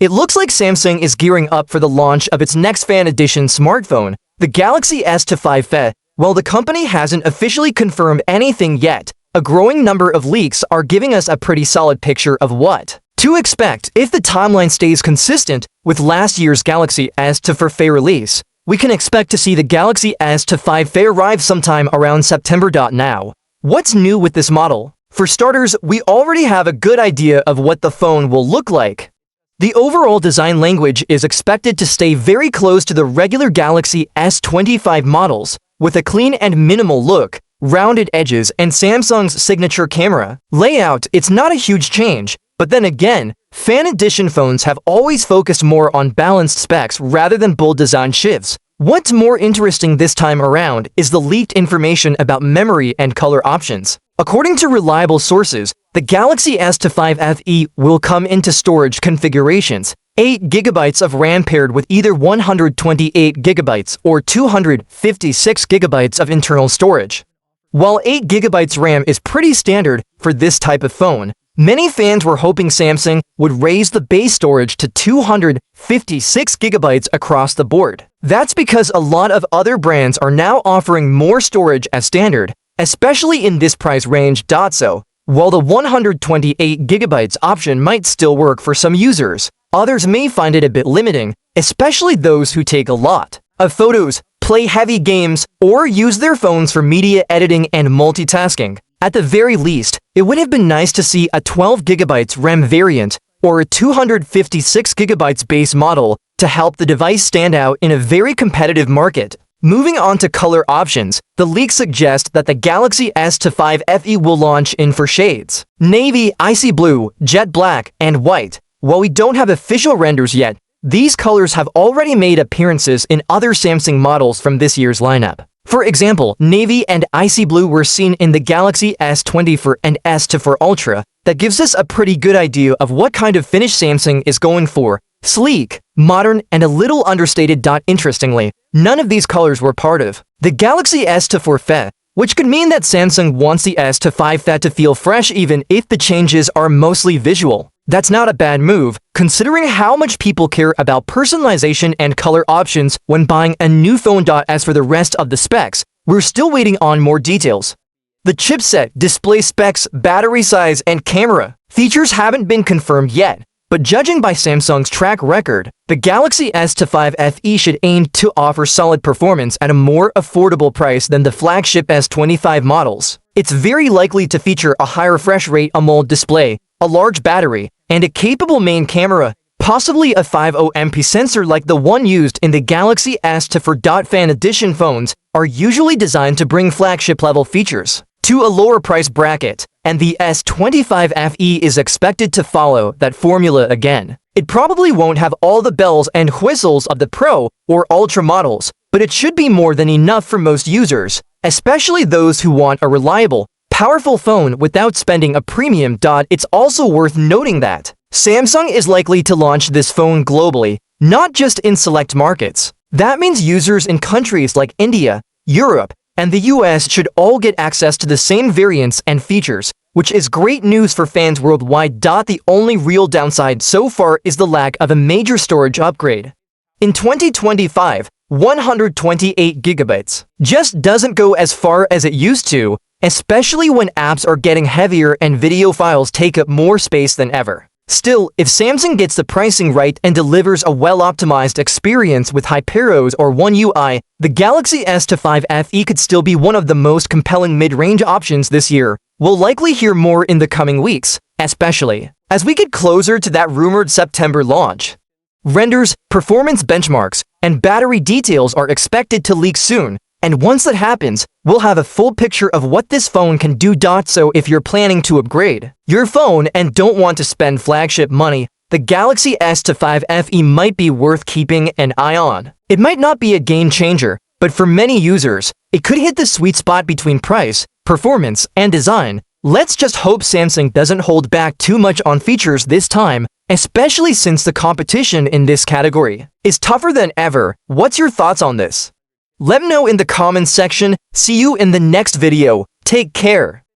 It looks like Samsung is gearing up for the launch of its next fan edition smartphone, the Galaxy S25 FE. While the company hasn't officially confirmed anything yet, a growing number of leaks are giving us a pretty solid picture of what to expect. If the timeline stays consistent with last year's Galaxy S25 FE release, we can expect to see the Galaxy S25 FE arrive sometime around September. Now, what's new with this model? For starters, we already have a good idea of what the phone will look like. The overall design language is expected to stay very close to the regular Galaxy S25 models, with a clean and minimal look, rounded edges, and Samsung's signature camera. Layout, it's not a huge change, but then again, fan edition phones have always focused more on balanced specs rather than bold design shifts. What's more interesting this time around is the leaked information about memory and color options. According to reliable sources, the Galaxy S25 FE will come into storage configurations: 8GB of RAM paired with either 128GB or 256GB of internal storage. While 8GB RAM is pretty standard for this type of phone, many fans were hoping Samsung would raise the base storage to 256GB across the board. That's because a lot of other brands are now offering more storage as standard, especially in this price range. So, while the 128GB option might still work for some users, others may find it a bit limiting, especially those who take a lot of photos, play heavy games, or use their phones for media editing and multitasking. At the very least, it would have been nice to see a 12GB RAM variant or a 256GB base model to help the device stand out in a very competitive market. Moving on to color options, the leaks suggest that the Galaxy S25 FE will launch in 4 shades: navy, icy blue, jet black, and white. While we don't have official renders yet, these colors have already made appearances in other Samsung models from this year's lineup. For example, navy and icy blue were seen in the Galaxy S24 and S24 Ultra. That gives us a pretty good idea of what kind of finish Samsung is going for: sleek, modern, and a little understated. Interestingly, none of these colors were part of the Galaxy S24 FE, which could mean that Samsung wants the S25 FE to feel fresh even if the changes are mostly visual. That's not a bad move, considering how much people care about personalization and color options when buying a new phone. As for the rest of the specs, we're still waiting on more details. The chipset, display specs, battery size, and camera features haven't been confirmed yet, but judging by Samsung's track record, the Galaxy S25 FE should aim to offer solid performance at a more affordable price than the flagship S25 models. It's very likely to feature a high refresh rate AMOLED display, a large battery, and a capable main camera, possibly a 50MP sensor like the one used in the Galaxy S24. Fan edition phones are usually designed to bring flagship-level features to a lower price bracket, and the S25 FE is expected to follow that formula again. It probably won't have all the bells and whistles of the Pro or Ultra models, but it should be more than enough for most users, especially those who want a reliable, powerful phone without spending a premium. It's also worth noting that Samsung is likely to launch this phone globally, not just in select markets. That means users in countries like India, Europe, and the US should all get access to the same variants and features, which is great news for fans worldwide. The only real downside so far is the lack of a major storage upgrade. In 2025, 128GB just doesn't go as far as it used to, especially when apps are getting heavier and video files take up more space than ever. Still, if Samsung gets the pricing right and delivers a well-optimized experience with Hyperos or One UI, the Galaxy S25 FE could still be one of the most compelling mid-range options this year. We'll likely hear more in the coming weeks, especially as we get closer to that rumored September launch. Renders, performance benchmarks, and battery details are expected to leak soon, and once that happens, we'll have a full picture of what this phone can do. So if you're planning to upgrade your phone and don't want to spend flagship money, the Galaxy S25 FE might be worth keeping an eye on. It might not be a game changer, but for many users, it could hit the sweet spot between price, performance, and design. Let's just hope Samsung doesn't hold back too much on features this time, especially since the competition in this category is tougher than ever. What's your thoughts on this? Let me know in the comments section. See you in the next video. Take care.